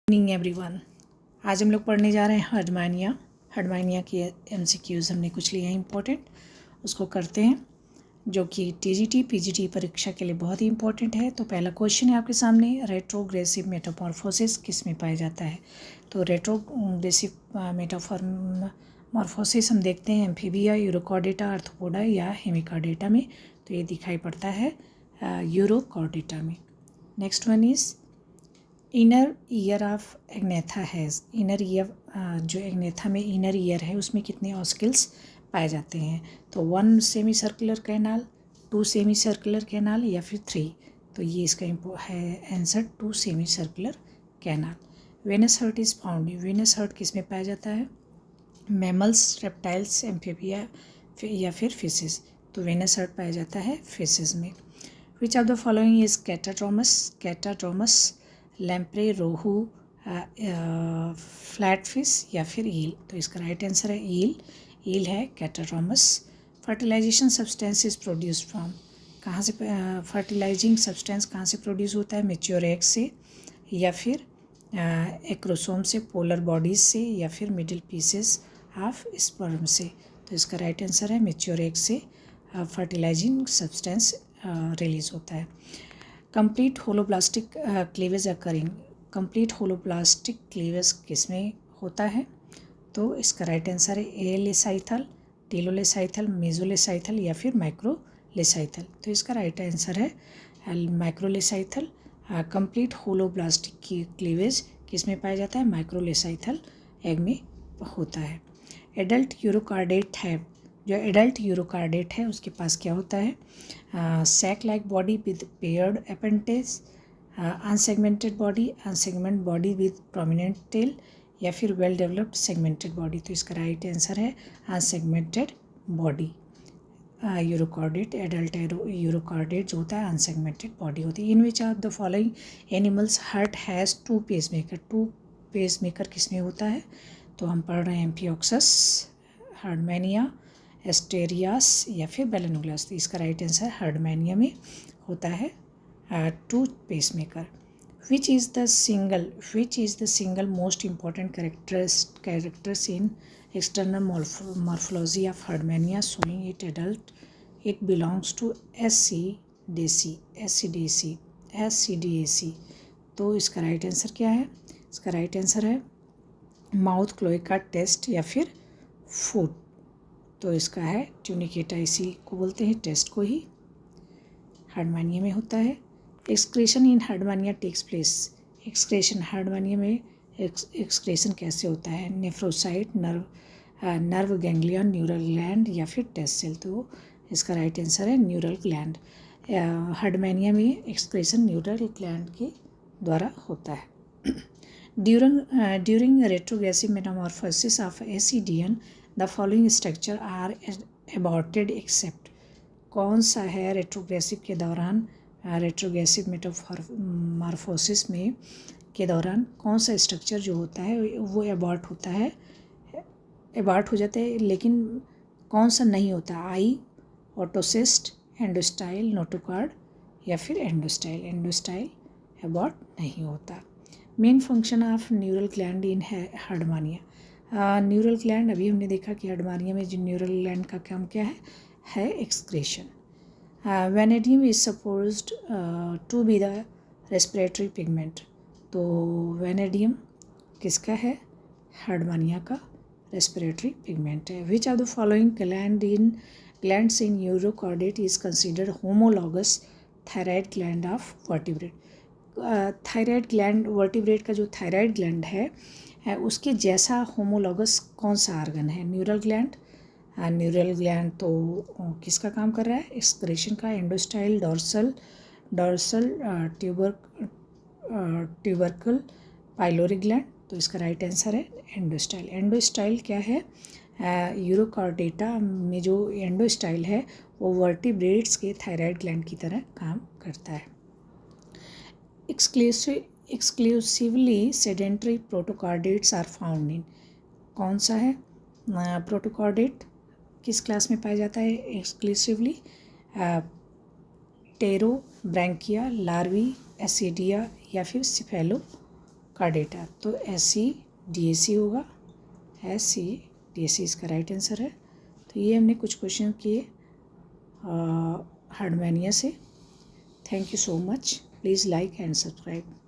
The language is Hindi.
Morning everyone. आज हम लोग पढ़ने जा रहे हैं हर्डमानिया के एमसीक्यूज़ हमने कुछ लिए हैं इम्पोर्टेंट, उसको करते हैं, जो कि टीजीटी पीजीटी परीक्षा के लिए बहुत ही इम्पोर्टेंट है। तो पहला क्वेश्चन है आपके सामने, रेट्रोग्रेसिव मेटामॉर्फोसिस किस में पाया जाता है। तो रेट्रोग्रेसिव मेटामॉर्फोसिस हम देखते हैं एम्फीबिया, यूरोकॉर्डेटा, आर्थ्रोपोडा या हेमिकॉर्डेटा में। तो ये दिखाई पड़ता है यूरोकॉर्डेटा में। Next one is inner ear of Agnatha has. Inner ear जो एग्नेथा में इनर ईयर है उसमें कितने ऑस्किल्स पाए जाते हैं। तो 1 semi circular canal, 2 semi circular canal या फिर 3। तो ये इसका है answer 2 semi circular canal. Venous heart is found. Venous heart किस में पाया जाता है, मैमल्स, रेप्टाइल्स, एम्फीबिया या फिर फिशेस। तो वेनस हर्ट पाया जाता है फिशेस में। Which of the following is catadromous, lamprey, rohu, flat fish या फिर ईल। तो इसका राइट आंसर है ईल है catadromous. Fertilisation substance is produce from. कहाँ से फर्टिलाइजिंग सब्सटेंस कहाँ से प्रोड्यूस होता है, मैच्योर एग से या फिर एक्रोसोम से, पोलर बॉडीज से या फिर मिडिल पीसेस ऑफ स्पर्म से। तो इसका राइट आंसर है मैच्योर एग से फर्टिलाइजिंग सब्सटेंस रिलीज होता है। Complete holoblastic cleavage occurring. Complete holoblastic cleavage किस में होता है। तो इसका राइट आंसर है एलेसाइथल, टीलोलेसाइथल, मेजोलेसाइथल या फिर माइक्रोलेसाइथल। तो इसका राइट आंसर है माइक्रोलेसाइथल। कंप्लीट होलोब्लास्टिक की क्लीवेज किस में पाया जाता है, माइक्रोलेसाइथल एग में होता है। एडल्ट यूरोकार्डेट है, जो एडल्ट यूरोकार्डेट है उसके पास क्या होता है, sac like body with paired appendage, unsegmented body with prominent tail या फिर वेल डेवलप्ड सेगमेंटेड बॉडी। तो इसका राइट आंसर है unsegmented body. Urochordate, adult urochordate जो होता है अनसेगमेंटेड बॉडी होती है। In which of the following animals heart has 2 pacemaker. 2 pacemaker किसमें होता है। तो हम पढ़ रहे हैं एम्फियोक्सस, हर्डमैनिया, एस्टेरियास या फिर बेलेनोग्लास। तो इसका राइट आंसर हर्डमैनिया में होता है 2 pacemaker. Which is the single most important characters in external morphology of Herdmania showing it adult. It belongs to SCDAC। तो इसका राइट आंसर क्या है, इसका राइट आंसर है माउथ क्लोएका टेस्ट या फिर फूड। तो इसका है ट्यूनिकेटा, इसी को बोलते हैं टेस्ट को ही हर्डमैनिया में होता है। Excretion in Herdmania takes place. Excretion Herdmania में एक्सक्रेशन कैसे होता है, nephrocyte, nerve ganglion, neural gland या फिर टेस्ट सेल। तो इसका राइट आंसर है न्यूरल ग्लैंड। हर्डमैनिया में एक्सक्रेशन न्यूरल ग्लैंड के द्वारा होता है। During retrogressive metamorphosis of ascidian the following structure are aborted except. कौन सा है रेट्रोग्रेसिव के दौरान, रेट्रोग्रेसिव मेटामॉर्फोसिस में के दौरान कौन सा स्ट्रक्चर जो होता है वो अबॉर्ट होता है, अबॉर्ट हो जाता है, लेकिन कौन सा नहीं होता, आई, ऑटोसिस्ट, एंडोस्टाइल, नोटोकॉर्ड या फिर एंडोस्टाइल अबॉर्ट नहीं होता। Main function of neural gland in Herdmania. Neural gland अभी हमने देखा कि हर्डमैनिया में जो न्यूरल ग्लैंड का काम क्या है excretion. Vanadium is supposed to be the respiratory pigment. तो वेनेडियम किसका है, हर्डमैनिया का रेस्पिरेटरी पिगमेंट है। Which of the following glands in urochordate is considered homologous thyroid gland of vertebrate. Thyroid gland, vertebrate का जो थायराइड ग्लैंड है उसके जैसा होमोलॉगस कौन सा आर्गन है, न्यूरल ग्लैंड। न्यूरल ग्लैंड तो किसका काम कर रहा है, एक्सक्रेशन का, endostyle, dorsal, tubercle, pylori gland. तो इसका राइट आंसर है एंडोस्टाइल। एंडोस्टाइल क्या है, यूरोकॉर्डेटा में जो एंडोस्टाइल है वो वर्टिब्रेट्स के थायराइड ग्लैंड की तरह काम करता है। Exclusively sedentary protochordates are found in. कौन सा है प्रोटोकॉर्डेट, किस क्लास में पाया जाता है एक्सक्लूसिवली, टेरो, ब्रैंकिया, लार्वी, एसिडिया या फिर का डेटा, तो SCDAC होगा, SCDAC इसका राइट आंसर है। तो ये हमने कुछ क्वेश्चन किए हार्डमैनिया से। Thank you so much, please like and subscribe.